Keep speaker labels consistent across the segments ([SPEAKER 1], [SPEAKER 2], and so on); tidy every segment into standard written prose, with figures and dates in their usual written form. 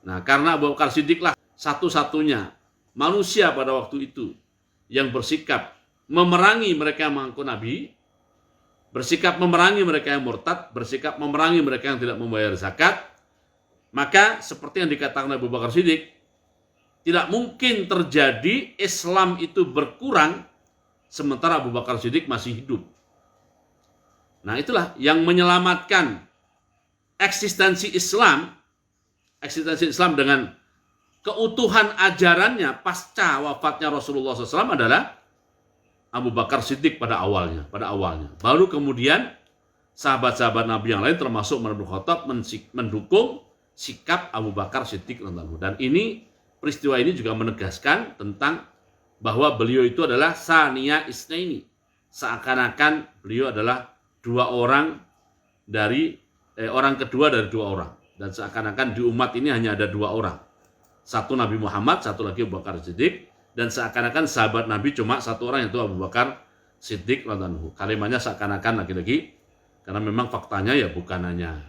[SPEAKER 1] Nah, karena Abu Bakar Siddiqlah satu-satunya manusia pada waktu itu yang bersikap memerangi mereka yang mengaku Nabi, bersikap memerangi mereka yang murtad, bersikap memerangi mereka yang tidak membayar zakat, maka seperti yang dikatakan Abu Bakar Siddiq, tidak mungkin terjadi Islam itu berkurang sementara Abu Bakar Siddiq masih hidup. Nah, itulah yang menyelamatkan eksistensi Islam dengan keutuhan ajarannya pasca wafatnya Rasulullah SAW adalah Abu Bakar Siddiq pada awalnya. Baru kemudian sahabat-sahabat Nabi yang lain termasuk Umar bin Khattab mendukung sikap Abu Bakar Siddiq. Dan peristiwa ini juga menegaskan tentang bahwa beliau itu adalah Saniya Isnaini. Seakan-akan beliau adalah orang kedua dari dua orang. Dan seakan-akan di umat ini hanya ada dua orang. Satu Nabi Muhammad, satu lagi Abu Bakar Siddiq. Dan seakan-akan sahabat Nabi cuma satu orang, yaitu Abu Bakar Siddiq radhiyallahu anhu. Kalimatnya seakan-akan lagi-lagi, karena memang faktanya ya bukan hanya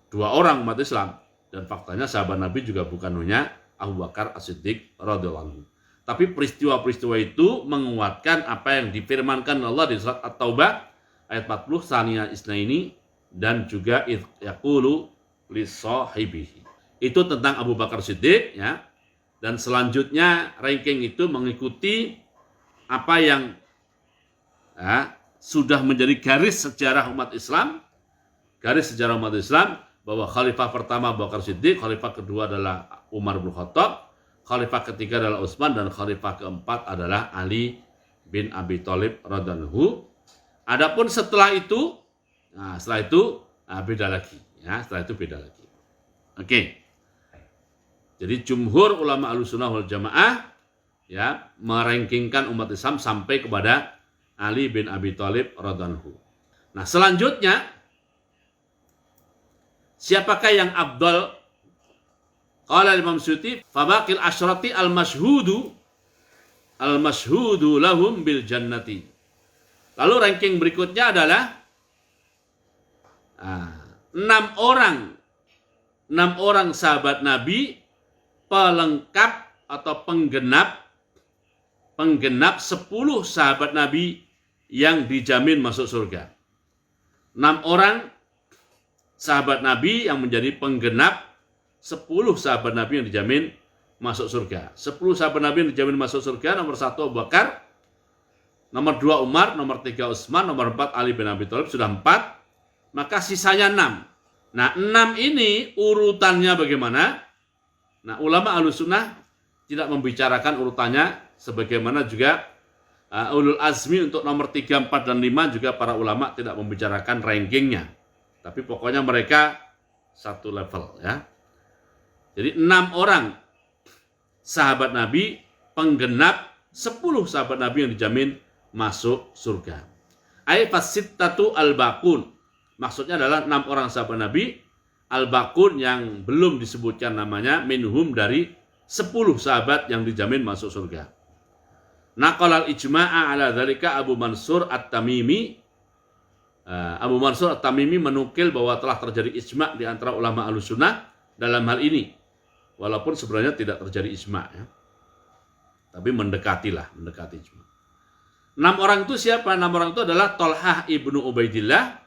[SPEAKER 1] dua orang umat Islam. Dan faktanya sahabat Nabi juga bukan hanya Abu Bakar As-Siddiq radhiyallahu anhu. Tapi peristiwa-peristiwa itu menguatkan apa yang difirmankan Allah di surat At-Taubah ayat 40, Saniya Isnaini, dan juga yaqulu li sahibihi. Itu tentang Abu Bakar Siddiq, ya. Dan selanjutnya ranking itu mengikuti apa yang sudah menjadi garis sejarah umat Islam. Garis sejarah umat Islam bahwa khalifah pertama Abu Bakar Siddiq, khalifah kedua adalah Umar bin Khattab, khalifah ketiga adalah Utsman, dan khalifah keempat adalah Ali bin Abi Thalib radhiyallahu anhu. Adapun setelah itu beda lagi, ya. Setelah itu beda lagi. Oke. Jadi jumhur ulama Ahlussunnah wal Jamaah ya merankingkan umat Islam sampai kepada Ali bin Abi Thalib radhiyallahu anhu. Nah, selanjutnya siapakah yang afdal? Qala Imam Suyuti, fabaqil asyrati al-masyhudu lahum bil jannati. Lalu ranking berikutnya adalah 6 orang sahabat Nabi pelengkap atau penggenap 10 sahabat Nabi yang dijamin masuk surga. 6 orang sahabat Nabi yang menjadi penggenap 10 sahabat Nabi yang dijamin masuk surga. 10 sahabat Nabi yang dijamin masuk surga, nomor 1 Abu Bakar, nomor 2 Umar, nomor 3 Utsman, nomor 4 Ali bin Abi Thalib, sudah 4. Maka sisanya 6. Nah, 6 ini urutannya bagaimana? Nah, ulama Ahlussunnah tidak membicarakan urutannya, sebagaimana juga ulul azmi untuk nomor 3, 4, dan 5 juga para ulama tidak membicarakan rankingnya. Tapi pokoknya mereka satu level, ya. Jadi 6 orang sahabat Nabi penggenap 10 sahabat Nabi yang dijamin masuk surga. Ay fasittatu al-baqun. Maksudnya adalah 6 orang sahabat Nabi al-baqun yang belum disebutkan namanya, minhum dari 10 sahabat yang dijamin masuk surga. Naqal al-ijma'a ala dzalika Abu Mansur At-Tamimi. Abu Mansur At-Tamimi menukil bahwa telah terjadi ijma' di antara ulama Ahlussunnah dalam hal ini. Walaupun sebenarnya tidak terjadi ijma', ya. Tapi mendekati ijma'. 6 orang itu siapa? 6 orang itu adalah Thalhah ibnu Ubaidillah,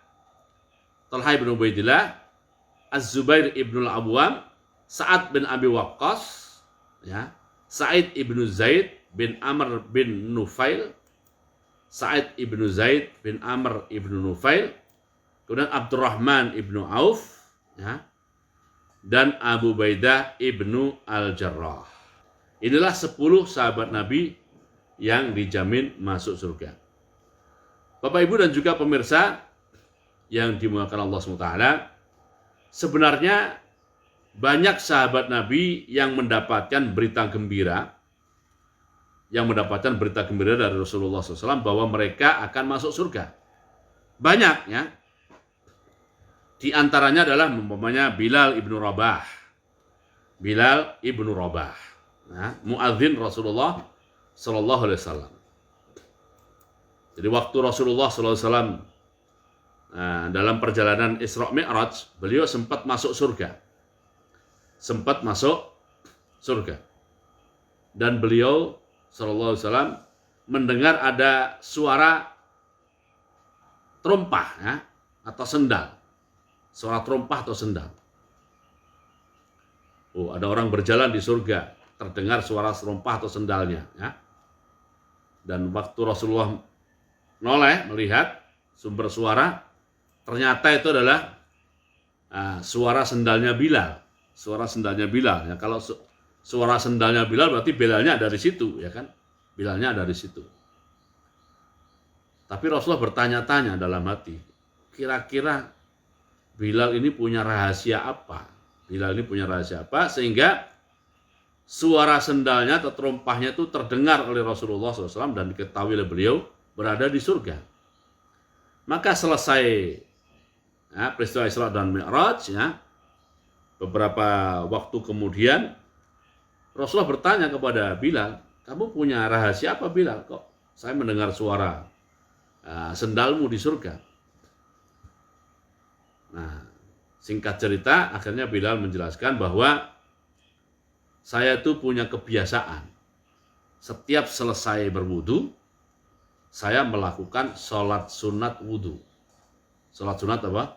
[SPEAKER 1] Az-Zubair ibnu al-Awwam, Sa'ad bin Abi Waqqas, ya, Sa'id ibnu Zaid bin Amr bin Nufail, Sa'id ibnu Zaid bin Amr ibnu Nufail, kemudian Abdurrahman ibnu Auf, ya, dan Abu Baidah ibnu Al-Jarrah. Inilah 10 sahabat Nabi yang dijamin masuk surga. Bapak, Ibu, dan juga pemirsa yang dimuliakan Allah SWT, sebenarnya banyak sahabat Nabi yang mendapatkan berita gembira dari Rasulullah SAW bahwa mereka akan masuk surga. Banyak, ya. Di antaranya adalah umpamanya Bilal ibnu Rabah, muadzin Rasulullah Sallallahu Alaihi Wasallam. Jadi waktu Rasulullah Sallallahu Alaihi Wasallam dalam perjalanan Isra Mi'raj, beliau sempat masuk surga. sempat masuk surga. Dan beliau sallallahu alaihi wasallam mendengar ada suara terompah ya, atau sendal. Suara terompah atau sendal. Oh, ada orang berjalan di surga, terdengar suara terompah atau sendalnya ya. Dan waktu Rasulullah noleh melihat sumber suara, ternyata itu adalah suara sendalnya Bilal. Suara sendalnya Bilal ya. Kalau suara sendalnya Bilal berarti Bilalnya ada di situ ya kan? Bilalnya ada di situ. Tapi Rasulullah bertanya-tanya dalam hati, kira-kira Bilal ini punya rahasia apa? Bilal ini punya rahasia apa sehingga suara sendalnya atau terompahnya itu terdengar oleh Rasulullah SAW dan diketahui oleh beliau berada di surga. Maka selesai ya, peristiwa Isra dan Mi'raj ya, beberapa waktu kemudian Rasulullah bertanya kepada Bilal, kamu punya rahasia apa Bilal? Kok saya mendengar suara sendalmu di surga? Nah, singkat cerita, akhirnya Bilal menjelaskan bahwa saya itu punya kebiasaan. Setiap selesai berwudu, saya melakukan sholat sunat wudu. Sholat sunat apa?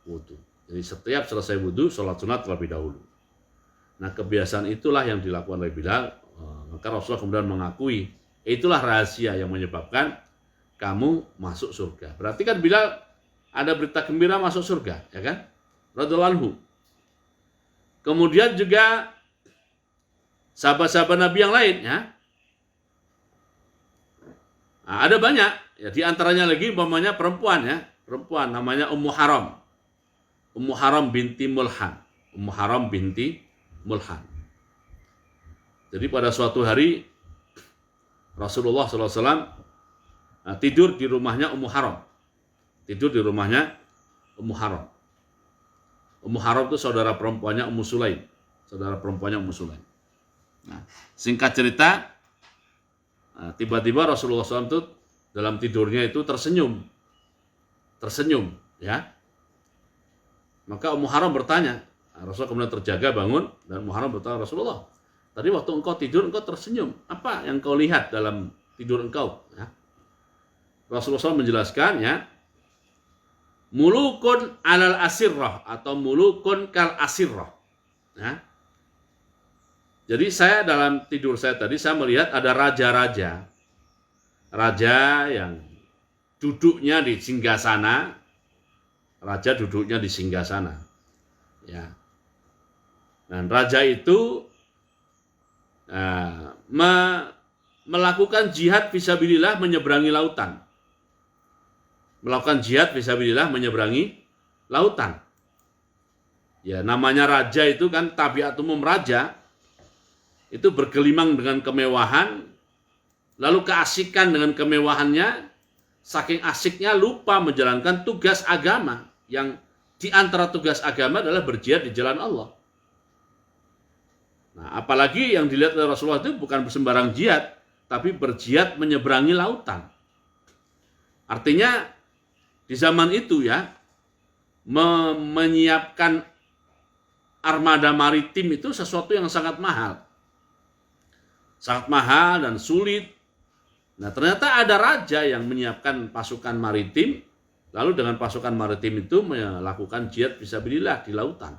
[SPEAKER 1] Wudu. Jadi setiap selesai wudu, sholat sunat terlebih dahulu. Nah, kebiasaan itulah yang dilakukan oleh Bilal. Maka Rasulullah kemudian mengakui, itulah rahasia yang menyebabkan kamu masuk surga. Berarti kan Bilal ada berita gembira masuk surga, ya kan? Radhiyallahu anhu. Kemudian juga sahabat-sahabat Nabi yang lain, ya. Nah, ada banyak, ya. Di antaranya lagi, umpamanya perempuan, ya. Perempuan namanya Ummu Haram. Ummu Haram binti Mulhan. Ummu Haram binti Mulhan. Jadi pada suatu hari Rasulullah SAW tidur di rumahnya Ummu Haram. Tidur di rumahnya Ummu Haram. Ummu Haram itu saudara perempuannya Ummu Sulaim. Saudara perempuannya Ummu Sulaim. Nah, singkat cerita, tiba-tiba Rasulullah SAW itu dalam tidurnya itu tersenyum. Tersenyum, ya. Maka Ummu Haram bertanya, Rasulullah kemudian terjaga bangun, dan Ummu Haram bertanya, Rasulullah, tadi waktu engkau tidur, engkau tersenyum. Apa yang kau lihat dalam tidur engkau? Ya. Rasulullah SAW menjelaskan, ya, mulukun alal asirrah atau mulukun kal asirrah. Ya. Jadi saya dalam tidur saya tadi, saya melihat ada raja-raja. Raja yang duduknya di singgasana. Raja duduknya di singgasana. Ya. Dan raja itu melakukan jihad fisabilillah menyeberangi lautan. Melakukan jihad fisabilillah menyeberangi lautan. Ya, namanya raja itu kan tabiat umum raja itu bergelimang dengan kemewahan, lalu keasikan dengan kemewahannya, saking asiknya lupa menjalankan tugas agama yang di antara tugas agama adalah berjihad di jalan Allah. Nah, apalagi yang dilihat oleh Rasulullah itu bukan sembarang jihad, tapi berjihad menyeberangi lautan. Artinya di zaman itu ya, menyiapkan armada maritim itu sesuatu yang sangat mahal. Sangat mahal dan sulit. Nah, ternyata ada raja yang menyiapkan pasukan maritim, lalu dengan pasukan maritim itu melakukan jihad fisabilillah di lautan.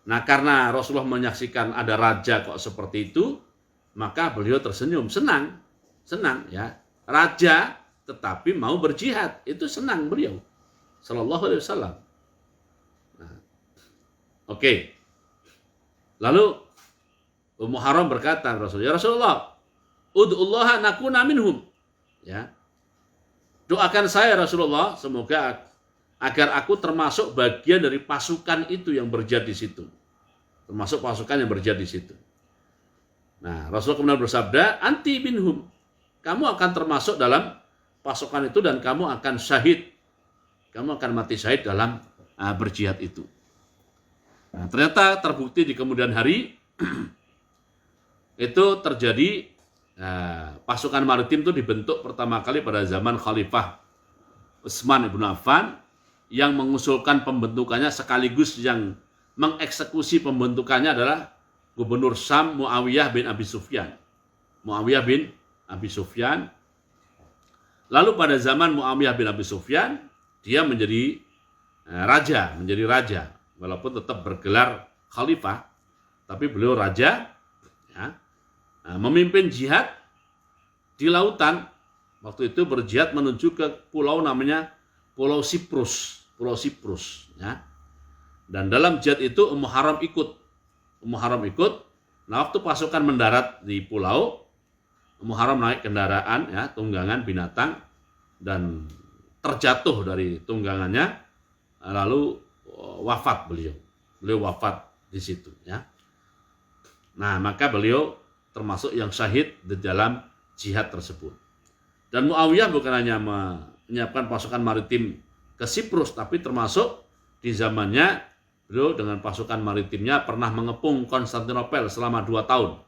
[SPEAKER 1] Nah, karena Rasulullah menyaksikan ada raja kok seperti itu, maka beliau tersenyum, senang ya. Raja tetapi mau berjihad, itu senang beliau sallallahu alaihi wasallam. Nah, oke. Lalu Ummu Haram berkata, ya Rasulullah, ud'ullaha nakuna minhum. Ya. Doakan saya Rasulullah, semoga agar aku termasuk bagian dari pasukan itu yang berjihad di situ. Termasuk pasukan yang berjihad di situ. Nah, Rasulullah kemudian bersabda, anti minhum. Kamu akan termasuk dalam pasukan itu dan kamu akan syahid. Kamu akan mati syahid dalam berjihad itu. Nah, ternyata terbukti di kemudian hari itu terjadi pasukan maritim itu dibentuk pertama kali pada zaman Khalifah Utsman ibn Affan yang mengusulkan pembentukannya sekaligus yang mengeksekusi pembentukannya adalah Gubernur Syam Muawiyah bin Abi Sufyan. Muawiyah bin Abi Sufyan. Lalu pada zaman Muawiyah bin Abi Sufyan, dia menjadi raja, walaupun tetap bergelar khalifah, tapi beliau raja, ya, memimpin jihad di lautan. Waktu itu berjihad menuju ke pulau namanya Pulau Siprus, ya. Dan dalam jihad itu Ummu Haram ikut. Nah, waktu pasukan mendarat di pulau, Ummu Haram naik kendaraan, ya, tunggangan binatang, dan terjatuh dari tunggangannya, lalu wafat beliau wafat di situ, ya. Nah, maka beliau termasuk yang syahid di dalam jihad tersebut. Dan Muawiyah bukan hanya menyiapkan pasukan maritim ke Siprus, tapi termasuk di zamannya beliau dengan pasukan maritimnya pernah mengepung Konstantinopel selama 2 tahun.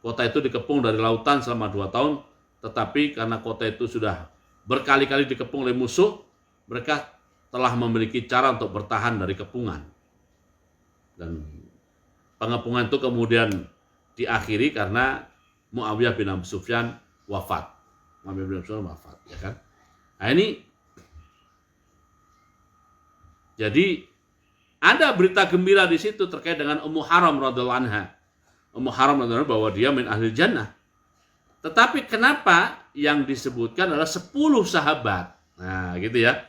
[SPEAKER 1] Kota itu dikepung dari lautan selama 2 tahun, tetapi karena kota itu sudah berkali-kali dikepung oleh musuh, mereka telah memiliki cara untuk bertahan dari kepungan. Dan pengepungan itu kemudian diakhiri karena Muawiyah bin Abi Sufyan wafat. Ya kan? Nah, ini jadi ada berita gembira di situ terkait dengan Ummu Haram radhiyallahu anha. Ummu Haram radhiyallahu anha bahwa dia min ahli jannah. Tetapi kenapa yang disebutkan adalah 10 sahabat? Nah, gitu ya.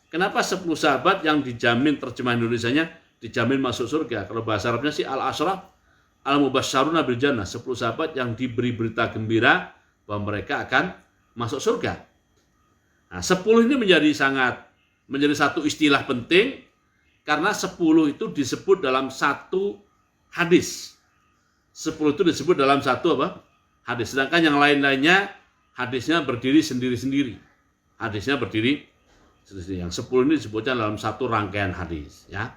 [SPEAKER 1] Kenapa 10 sahabat yang dijamin, terjemahan Indonesianya dijamin masuk surga? Kalau bahasa Arabnya sih al-asyrah al-mubasysyaruna bil jannah, 10 sahabat yang diberi berita gembira bahwa mereka akan masuk surga. Nah, 10 ini menjadi satu istilah penting karena 10 itu disebut dalam satu hadis. 10 itu disebut dalam satu hadis. Sedangkan yang lain-lainnya hadisnya berdiri sendiri-sendiri. Yang 10 ini disebutnya dalam satu rangkaian hadis, ya.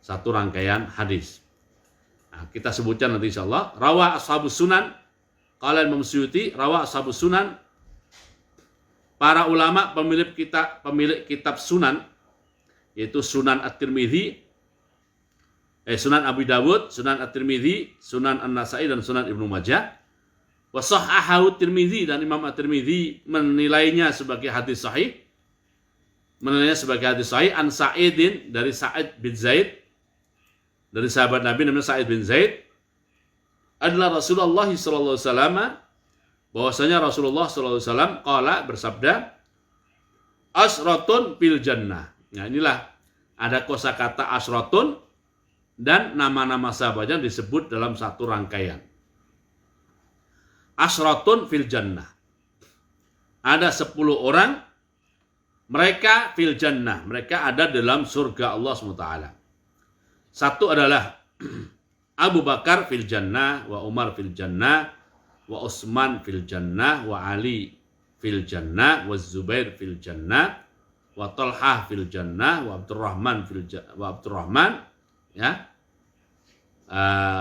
[SPEAKER 1] Satu rangkaian hadis. Nah, kita sebutkan nanti insyaallah. Rawa ashabus sunan, qala Imam Suyuti, rawa ashabus sunan, para ulama pemilik kitab sunan, yaitu Sunan At-Tirmidzi, Sunan Abu Dawud, Sunan At-Tirmidzi, Sunan An-Nasa'i, dan Sunan Ibnu Majah. Wa sahhahu Tirmidzi, dan Imam At-Tirmidzi menilainya sebagai hadis sahih. An Sa'idin, dari Sa'id bin Zaid, dari sahabat Nabi namanya Sa'id bin Zaid, adalah Rasulullah sallallahu alaihi wasallam, bahwasanya Rasulullah sallallahu alaihi wasallam qala, bersabda, asratun fil jannah. Nah, inilah ada kosakata asratun dan nama-nama sahabatnya disebut dalam satu rangkaian. Asratun fil jannah. Ada 10 orang, mereka fil jannah, mereka ada dalam surga Allah SWT. Satu adalah Abu Bakar fil jannah, wa Umar fil jannah, wa Utsman fil jannah, wa Ali fil jannah, wa Zubair fil jannah, wa Talhah fil jannah, wa Abdurrahman ya,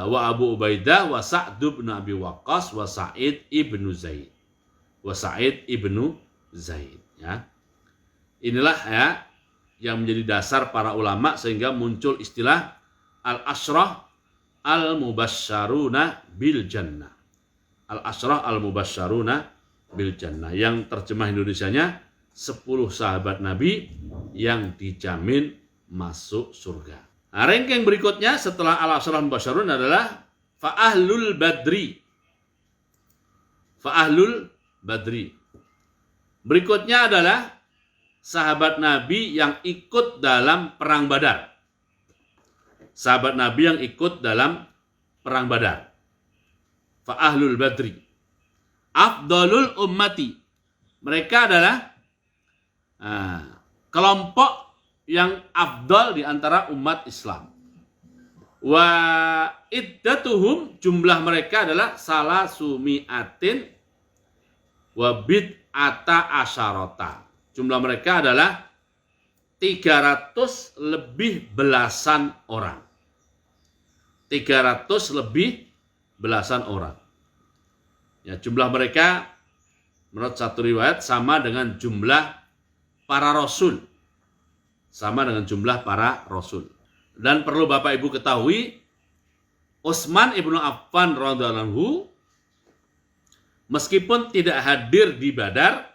[SPEAKER 1] wa Abu Ubaidah, wa Sa'd bin Abi Waqqas, wa Sa'id ibnu Zaid, ya. Inilah, ya, yang menjadi dasar para ulama sehingga muncul istilah al-asyrah al-mubasysyaruna bil jannah. Al-asyrah al-mubasysyaruna bil jannah, yang terjemah Indonesianya 10 sahabat Nabi yang dijamin masuk surga. Nah, ranking berikutnya setelah al-asyrah al-mubasysyarun adalah fa'ahlul badri. Berikutnya adalah sahabat Nabi yang ikut dalam perang Badar. Sahabat Nabi yang ikut dalam perang Badar. Fa'ahlul badri. Afdalul ummati. Mereka adalah kelompok yang afdal di antara umat Islam. Wa iddatuhum, jumlah mereka adalah salasumi'atin wa bid'ata asyarata. Jumlah mereka adalah 300 lebih belasan orang. 300 lebih belasan orang. Ya, jumlah mereka menurut satu riwayat sama dengan jumlah para rasul. Sama dengan jumlah para rasul. Dan perlu Bapak Ibu ketahui, Utsman ibnu Affan radhiyallahu anhu meskipun tidak hadir di Badar,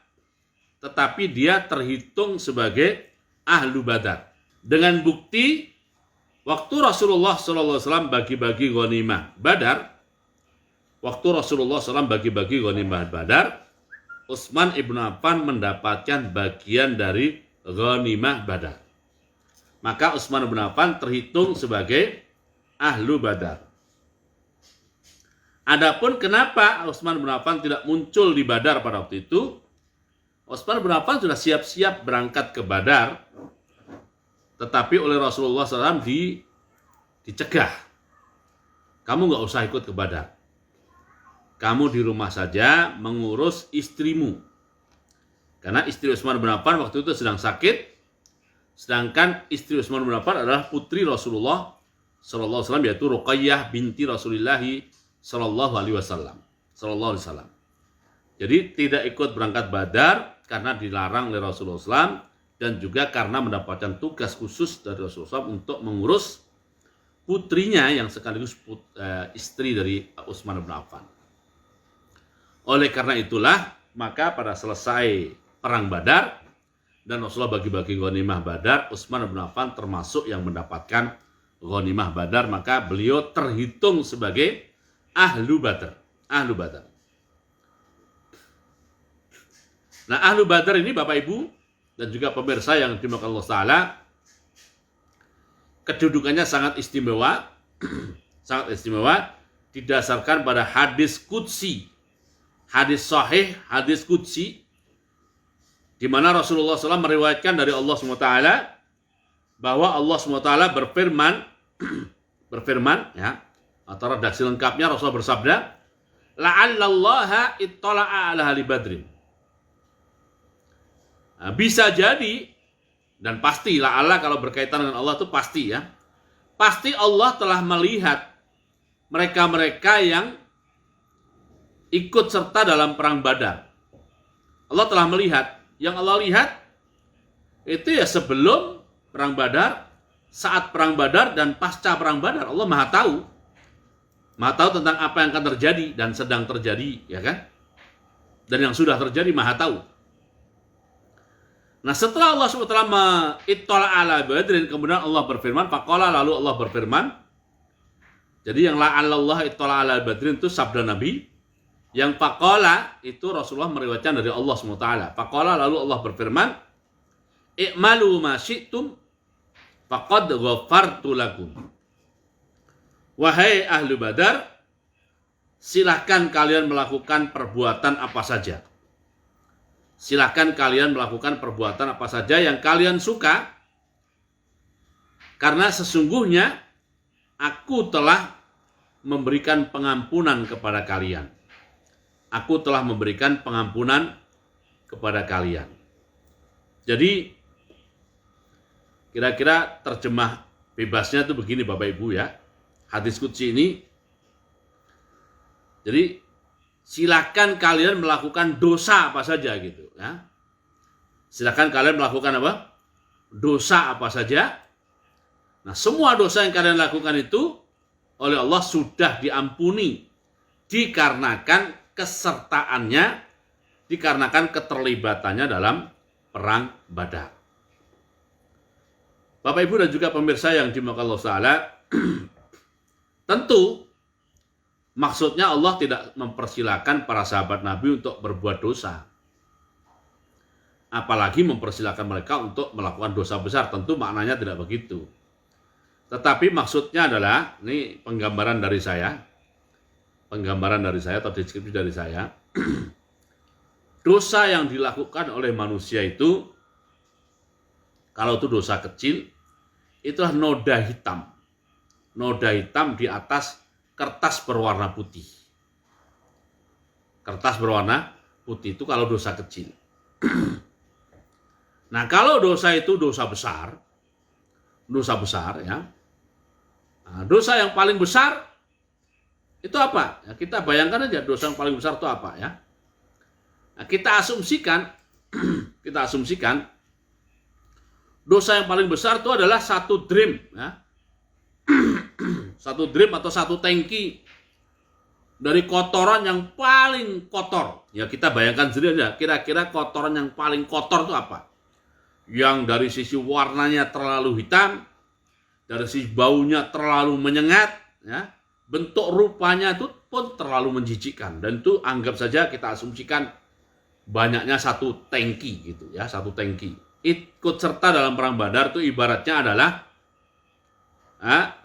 [SPEAKER 1] tetapi dia terhitung sebagai ahlu Badar. Dengan bukti, waktu Rasulullah SAW bagi-bagi ghanimah Badar, Utsman ibnu Affan mendapatkan bagian dari ghanimah Badar. Maka Utsman ibnu Affan terhitung sebagai ahlu Badar. Adapun kenapa Utsman bin Affan tidak muncul di Badar pada waktu itu? Utsman bin Affan sudah siap-siap berangkat ke Badar, tetapi oleh Rasulullah SAW dicegah. Kamu nggak usah ikut ke Badar. Kamu di rumah saja mengurus istrimu. Karena istri Utsman bin Affan waktu itu sedang sakit, sedangkan istri Utsman bin Affan adalah putri Rasulullah SAW, yaitu Ruqayyah binti Rasulullah Sallallahu Alaihi Wasallam. Jadi tidak ikut berangkat Badar karena dilarang oleh Rasulullah SAW dan juga karena mendapatkan tugas khusus dari Rasulullah SAW untuk mengurus putrinya yang sekaligus istri dari Utsman bin Affan. Oleh karena itulah maka pada selesai perang Badar dan Rasulullah bagi-bagi ghanimah Badar, Utsman bin Affan termasuk yang mendapatkan ghanimah Badar, maka beliau terhitung sebagai ahlu Badar. Nah, ahlu Badar ini Bapak Ibu dan juga pemirsa yang dimuliakan Allah Ta'ala, kedudukannya sangat istimewa, didasarkan pada hadis qudsi, hadis sahih, hadis qudsi, di mana Rasulullah SAW meriwayatkan dari Allah SWT bahwa Allah SWT berfirman, ya, atau redaksi lengkapnya Rasulullah bersabda, la'allallaha ittala'a ala ahli badrin. Nah, bisa jadi, dan pasti la'alla kalau berkaitan dengan Allah itu pasti, ya. Pasti Allah telah melihat mereka-mereka yang ikut serta dalam perang Badar. Allah telah melihat. Yang Allah lihat itu ya sebelum perang Badar, saat perang Badar, dan pasca perang Badar. Allah Maha tahu. Maha tahu tentang apa yang akan terjadi dan sedang terjadi, ya kan? Dan yang sudah terjadi Maha tahu. Nah, setelah Allah SWT ittala ala badrin, kemudian Allah berfirman, faqala, lalu Allah berfirman. Jadi yang la'allallah ittala ala badrin itu sabda Nabi. Yang faqala itu Rasulullah meriwayatkan dari Allah SWT. Faqala, lalu Allah berfirman, i'malu ma syi'tum faqad ghafartu lakum. Wahai ahlu Badar, silahkan kalian melakukan perbuatan apa saja. Silahkan kalian melakukan perbuatan apa saja yang kalian suka, karena sesungguhnya aku telah memberikan pengampunan kepada kalian. Aku telah memberikan pengampunan kepada kalian. Jadi, kira-kira terjemah bebasnya itu begini Bapak Ibu, ya. Hadis qudsi ini, jadi silakan kalian melakukan dosa apa saja gitu, ya. Silakan kalian melakukan apa? Dosa apa saja. Nah, semua dosa yang kalian lakukan itu oleh Allah sudah diampuni dikarenakan kesertaannya, dikarenakan keterlibatannya dalam perang Badar. Bapak Ibu dan juga pemirsa yang dimuliakan Allah Ta'ala, tentu maksudnya Allah tidak mempersilahkan para sahabat Nabi untuk berbuat dosa. Apalagi mempersilahkan mereka untuk melakukan dosa besar. Tentu maknanya tidak begitu. Tetapi maksudnya adalah, ini penggambaran dari saya atau deskripsi dari saya. Dosa yang dilakukan oleh manusia itu, kalau itu dosa kecil, itulah noda hitam. Noda hitam di atas kertas berwarna putih. Kertas berwarna putih itu kalau dosa kecil. Nah, kalau dosa itu dosa besar ya. Nah, dosa yang paling besar itu apa? Ya, kita bayangkan aja dosa yang paling besar itu apa, ya. Nah, kita asumsikan dosa yang paling besar itu adalah satu dream, ya. Satu drum atau satu tangki dari kotoran yang paling kotor. Ya kita bayangkan sendiri aja, kira-kira kotoran yang paling kotor itu apa? Yang dari sisi warnanya terlalu hitam, dari sisi baunya terlalu menyengat, ya, bentuk rupanya itu pun terlalu menjijikkan. Dan itu anggap saja kita asumsikan banyaknya satu tangki gitu ya, satu tangki. Ikut serta dalam perang Badar itu ibaratnya adalah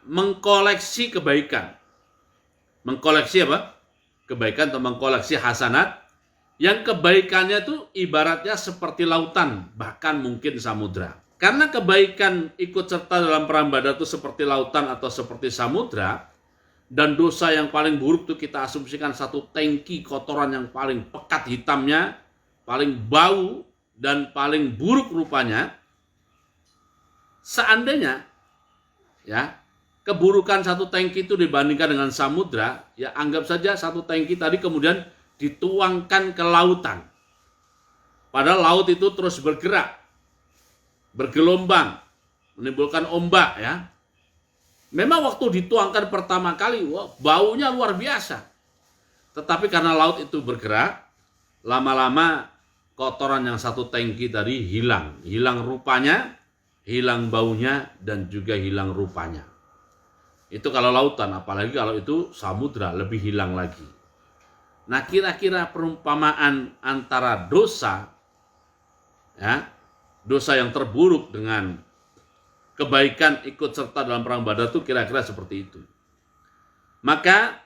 [SPEAKER 1] mengkoleksi kebaikan. Mengkoleksi apa? Kebaikan atau mengkoleksi hasanat. Yang kebaikannya itu ibaratnya seperti lautan, bahkan mungkin samudra. Karena kebaikan ikut serta dalam perang Badar itu seperti lautan atau seperti samudra, dan dosa yang paling buruk itu kita asumsikan satu tangki kotoran yang paling pekat hitamnya, paling bau, dan paling buruk rupanya. Seandainya ya keburukan satu tangki itu dibandingkan dengan samudra, ya anggap saja satu tangki tadi kemudian dituangkan ke lautan. Padahal laut itu terus bergerak, bergelombang, menimbulkan ombak ya. Memang waktu dituangkan pertama kali, wah, baunya luar biasa. Tetapi karena laut itu bergerak, lama-lama kotoran yang satu tangki tadi hilang. Hilang rupanya, hilang baunya, dan juga hilang rupanya. Itu kalau lautan, apalagi kalau itu samudra, lebih hilang lagi. Nah, kira-kira perumpamaan antara dosa, ya, dosa yang terburuk dengan kebaikan ikut serta dalam perang Badar itu kira-kira seperti itu. Maka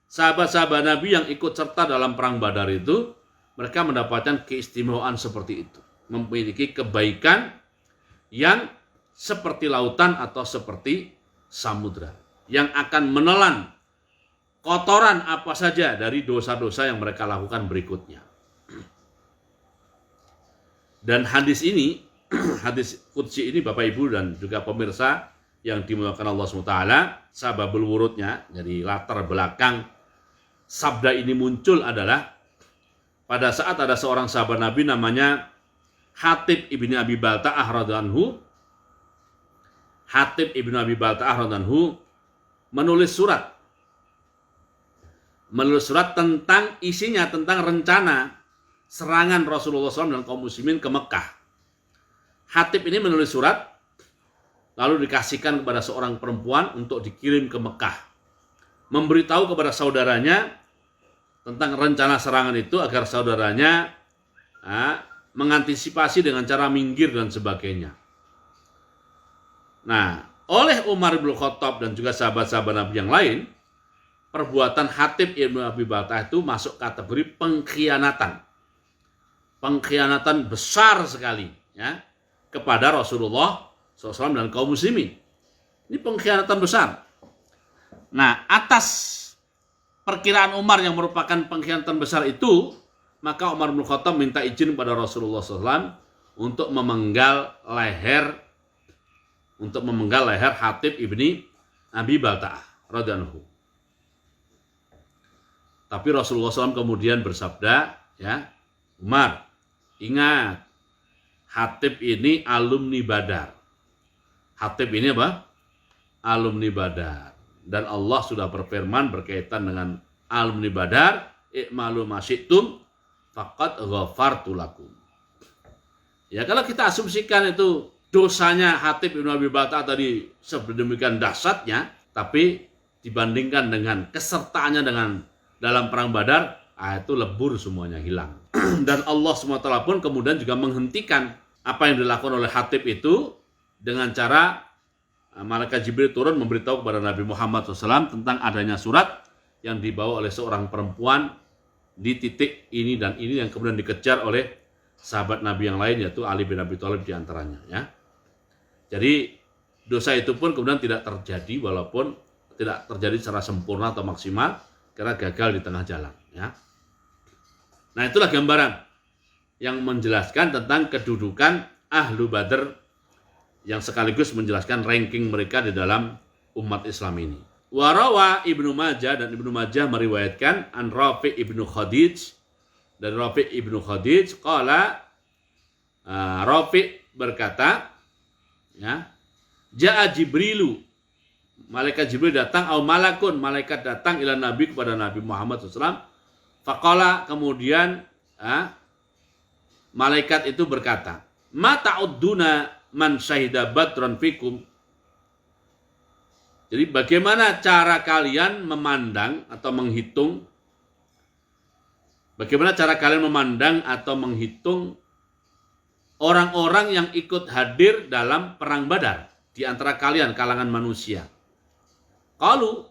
[SPEAKER 1] sahabat-sahabat Nabi yang ikut serta dalam perang Badar itu, mereka mendapatkan keistimewaan seperti itu. Memiliki kebaikan yang seperti lautan atau seperti samudra, yang akan menelan kotoran apa saja dari dosa-dosa yang mereka lakukan berikutnya. Dan hadis ini, hadis qudsi ini Bapak Ibu dan juga pemirsa yang dimuliakan Allah SWT, sababul wurudnya, jadi latar belakang sabda ini muncul adalah pada saat ada seorang sahabat Nabi namanya Hatib ibni Abi Balta'ah radhiyallahu anhu. Hatib ibnu Abi Balta'ah radhiyallahu anhu menulis surat tentang isinya, tentang rencana serangan Rasulullah SAW dan kaum muslimin ke Mekah. Hatib ini menulis surat lalu dikasihkan kepada seorang perempuan untuk dikirim ke Mekah, memberitahu kepada saudaranya tentang rencana serangan itu agar saudaranya mengantisipasi dengan cara minggir dan sebagainya. Nah, oleh Umar bin Khattab dan juga sahabat-sahabat Nabi yang lain, perbuatan Hatib ibnu Abi Balta'ah itu masuk kategori pengkhianatan. Pengkhianatan besar sekali ya kepada Rasulullah SAW dan kaum muslimin. Ini pengkhianatan besar. Nah, atas perkiraan Umar yang merupakan pengkhianatan besar itu, maka Umar bin Khattab minta izin kepada Rasulullah SAW untuk memenggal leher Hatib ibni Abi Balta'ah radhiyallahu anhu. Tapi Rasulullah SAW kemudian bersabda, ya, Umar, ingat, Hatib ini alumni Badar. Hatib ini apa? Alumni Badar. Dan Allah sudah berfirman berkaitan dengan alumni Badar, i'malu ma syi'tum faqad ghafartu lakum. Ya, kalau kita asumsikan itu dosanya Hatib ibnu Abi Balta'ah tadi sedemikian dahsyatnya, tapi dibandingkan dengan kesertaannya dalam perang Badar, itu lebur semuanya, hilang. Dan Allah SWT pun kemudian juga menghentikan apa yang dilakukan oleh Hatib itu dengan cara malaikat Jibril turun memberitahu kepada Nabi Muhammad SAW tentang adanya surat yang dibawa oleh seorang perempuan di titik ini dan ini, yang kemudian dikejar oleh sahabat Nabi yang lain, yaitu Ali bin Abi Thalib diantaranya. Ya. Jadi dosa itu pun kemudian tidak terjadi, walaupun tidak terjadi secara sempurna atau maksimal, karena gagal di tengah jalan. Ya. Nah, itulah gambaran yang menjelaskan tentang kedudukan Ahlu Badr, yang sekaligus menjelaskan ranking mereka di dalam umat Islam ini. Warawa Ibnu Majah, dan Ibnu Majah meriwayatkan an Rafi' ibnu Khadij, dari Rafi' ibnu Khadij qala, Rafi' berkata, ya, Ja'a Jibrilu malaikat Jibril datang, au malakun, malaikat datang ila Nabi kepada Nabi Muhammad SAW. Faqala, kemudian malaikat itu berkata, ma ta'udduna man syahida badran fikum. Jadi bagaimana cara kalian memandang atau menghitung, bagaimana cara kalian memandang atau menghitung orang-orang yang ikut hadir dalam perang Badar di antara kalian kalangan manusia? Qalu,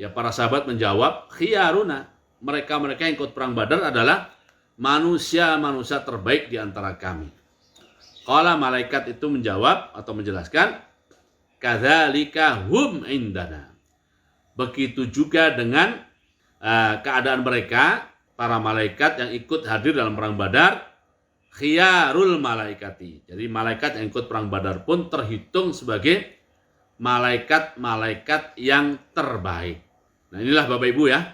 [SPEAKER 1] ya para sahabat menjawab, khiyaruna, mereka-mereka yang ikut perang Badar adalah manusia-manusia terbaik di antara kami. Qala, malaikat itu menjawab atau menjelaskan, kadzalika hum indana. Begitu juga dengan keadaan mereka, para malaikat yang ikut hadir dalam perang Badar, khiyarul malaikati. Jadi malaikat yang ikut perang Badar pun terhitung sebagai malaikat-malaikat yang terbaik. Nah, inilah Bapak Ibu ya.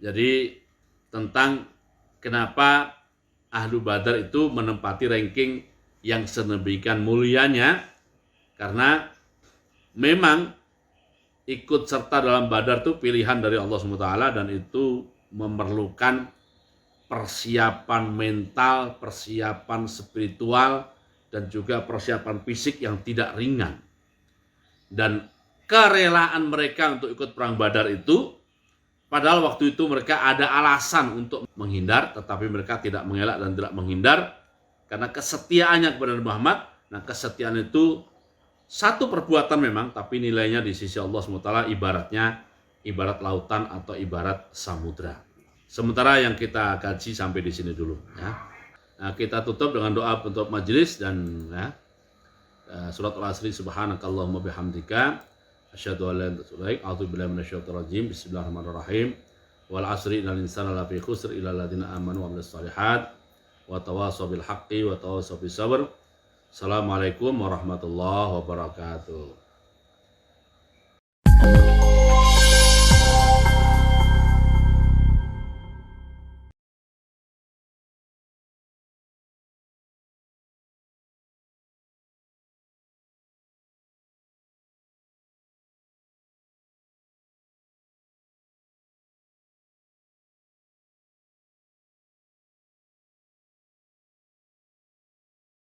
[SPEAKER 1] Jadi tentang kenapa Ahlu Badar itu menempati ranking yang sedemikian mulianya, karena memang ikut serta dalam Badar itu pilihan dari Allah SWT, dan itu memerlukan persiapan mental, persiapan spiritual, dan juga persiapan fisik yang tidak ringan. Dan kerelaan mereka untuk ikut perang Badar itu, padahal waktu itu mereka ada alasan untuk menghindar, tetapi mereka tidak mengelak dan tidak menghindar karena kesetiaannya kepada Nabi Muhammad. Nah, kesetiaan itu satu perbuatan memang, tapi nilainya di sisi Allah SWT ibarat lautan atau ibarat samudra. Sementara yang kita kaji sampai di sini dulu ya. Nah, kita tutup dengan doa untuk majelis dan ya, surat Al-Asri, subhanakallahumma bihamdika asyhadu an la ilaha illa anta a'udzu billahi minasyaitonir rajim. Bismillahirrahmanirrahim. Wal 'asri innal insana lafi khusr illa alladziina aamanu wa 'amilus shalihat wa tawassaw bil haqqi wa tawassaw bis sabr. Assalamualaikum warahmatullahi wabarakatuh.